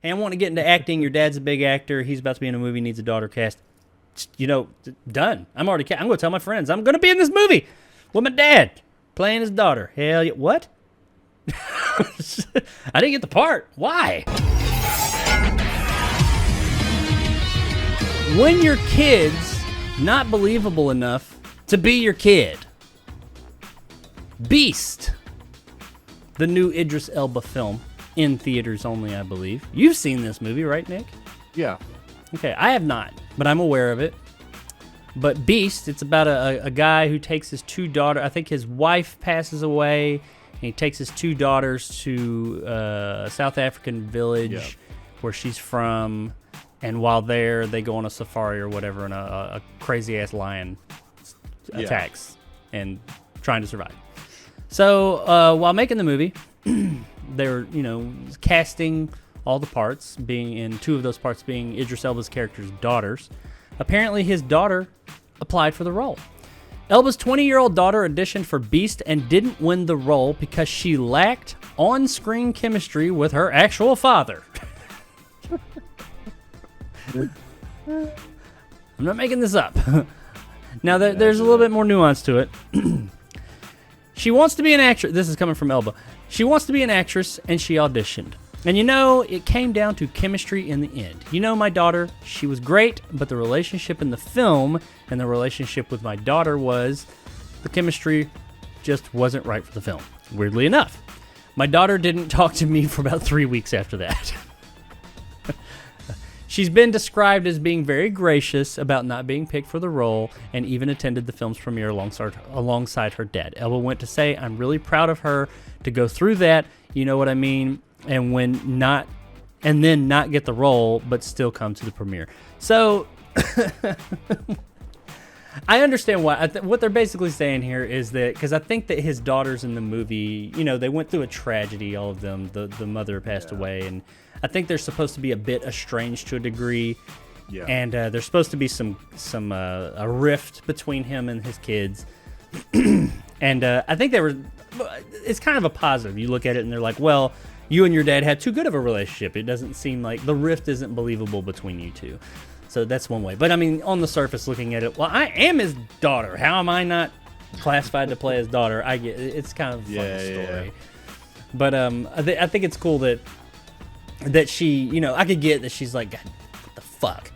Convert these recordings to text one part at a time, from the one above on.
Hey, I want to get into acting. Your dad's a big actor. He's about to be in a movie, needs a daughter cast. Done. I'm going to tell my friends. I'm going to be in this movie with my dad playing his daughter. Hell yeah. What? I didn't get the part. Why? When your kid's not believable enough to be your kid. Beast. The new Idris Elba film. In theaters only, I believe. You've seen this movie, right, Nick? Yeah. Okay, I have not, but I'm aware of it. But Beast, it's about a guy who takes his two daughters. I think his wife passes away, and he takes his two daughters to a South African village where she's from. And while there, they go on a safari or whatever, and a crazy-ass lion attacks and trying to survive. So while making the movie, they're, casting all the parts, two of those parts being Idris Elba's character's daughters. Apparently, his daughter applied for the role. Elba's 20-year-old daughter auditioned for Beast and didn't win the role because she lacked on-screen chemistry with her actual father. I'm not making this up. Now, there's a little bit more nuance to it. She wants to be an actress. This is coming from Elba. She wants to be an actress, and she auditioned. And it came down to chemistry in the end. My daughter, she was great, but the relationship in the film and the relationship with my daughter the chemistry just wasn't right for the film. Weirdly enough. My daughter didn't talk to me for about 3 weeks after that. She's been described as being very gracious about not being picked for the role and even attended the film's premiere alongside her dad. Elba went to say, I'm really proud of her to go through that, you know what I mean, and then not get the role, but still come to the premiere. So, I understand why. What they're basically saying here is that, because I think that his daughters in the movie, they went through a tragedy, all of them. The mother passed away, and I think they're supposed to be a bit estranged to a degree. Yeah. And there's supposed to be a rift between him and his kids. And I think it's kind of a positive. You look at it and they're like, well, you and your dad had too good of a relationship. It doesn't seem like the rift isn't believable between you two. So that's one way. But I mean, on the surface, looking at it, well, I am his daughter. How am I not classified to play his daughter? I get it's kind of a funny story. Yeah. But I think it's cool that she, I could get that she's like, God, what the fuck?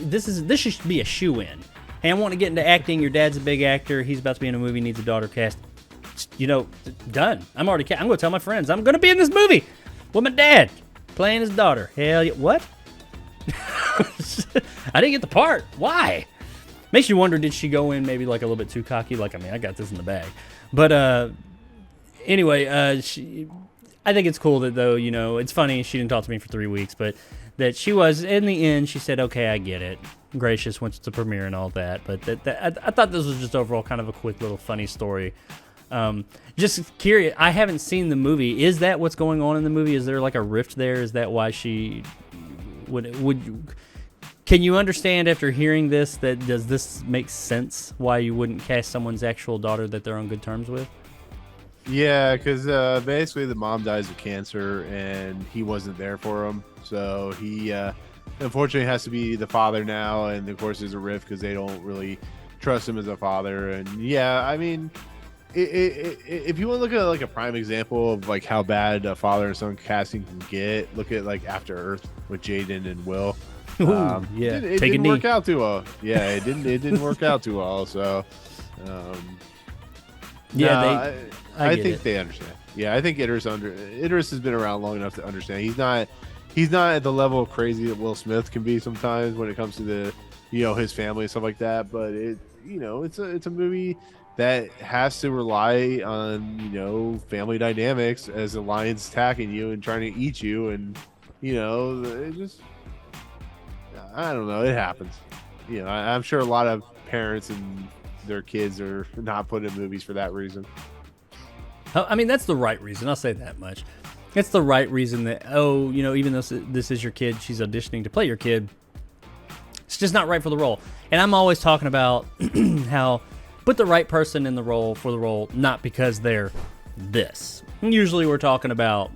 This should be a shoe-in. Hey, I want to get into acting. Your dad's a big actor. He's about to be in a movie, needs a daughter cast. Done. I'm going to tell my friends. I'm going to be in this movie with my dad playing his daughter. Hell yeah. What? I didn't get the part. Why? Makes you wonder, did she go in maybe like a little bit too cocky? Like, I got this in the bag. But anyway, I think it's cool that, though, it's funny. She didn't talk to me for 3 weeks, but that she was, in the end, she said, okay, I get it. Gracious went to the premiere and all that. But I thought this was just overall kind of a quick little funny story. Just curious. I haven't seen the movie. Is that what's going on in the movie? Is there like a rift there? Is that why she would can you understand after hearing this does this make sense why you wouldn't cast someone's actual daughter that they're on good terms with? Yeah, because basically the mom dies of cancer and he wasn't there for him, so he unfortunately has to be the father now, and of course there's a rift because they don't really trust him as a father. And yeah, I mean, if you want to look at like a prime example of like how bad a father and son casting can get, look at like After Earth with Jaden and Will. Ooh, yeah, it didn't work out too well. Yeah, it didn't work out too well. So, yeah, I think they understand. Yeah, I think Idris has been around long enough to understand. He's not at the level of crazy that Will Smith can be sometimes when it comes to his family and stuff like that. But it's a movie that has to rely on family dynamics as the lion's attacking you and trying to eat you, and it just, I don't know, it happens. I'm sure a lot of parents and their kids are not put in movies for that reason. I mean, that's the right reason. I'll say that much. It's the right reason that, even though this is your kid, she's auditioning to play your kid, it's just not right for the role. And I'm always talking about how put the right person in the role for the role, not because they're this. Usually we're talking about,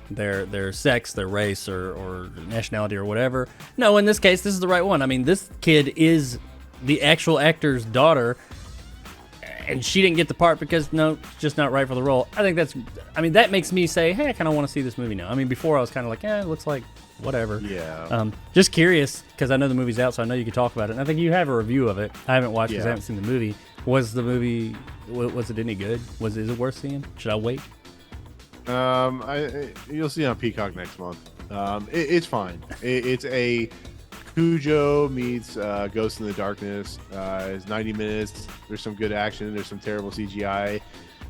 their sex, their race, or nationality or whatever. No, in this case, this is the right one. I mean, this kid is the actual actor's daughter, and she didn't get the part because no, it's just not right for the role. I think that makes me say, hey, I kind of want to see this movie now. I mean, before I was kind of like, it looks like whatever. Yeah. Just curious because I know the movie's out, so I know you could talk about it. And I think you have a review of it. I haven't watched because I haven't seen the movie. Was it any good? Is it worth seeing? Should I wait? You'll see on Peacock next month. It's fine. It's a Cujo meets Ghost in the Darkness. It's 90 minutes. There's some good action. There's some terrible CGI.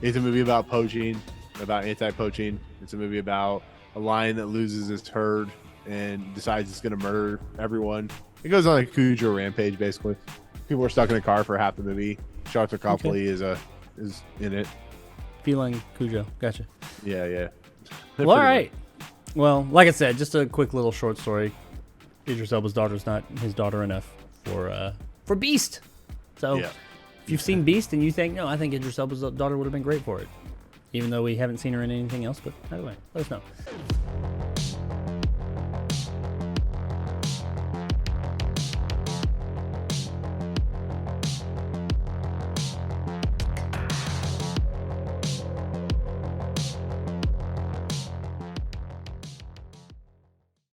It's a movie about poaching, about anti-poaching. It's a movie about a lion that loses its herd and decides it's going to murder everyone. It goes on a Cujo rampage, basically. People are stuck in a car for half the movie. Sharlto Copley is in it. Feline Cujo. Gotcha. Yeah. Well, all right. Well, like I said, just a quick little short story. Idris Elba's daughter's not his daughter enough for Beast. So if you've seen Beast and you think, no, I think Idris Elba's daughter would have been great for it. Even though we haven't seen her in anything else. But either way, let us know.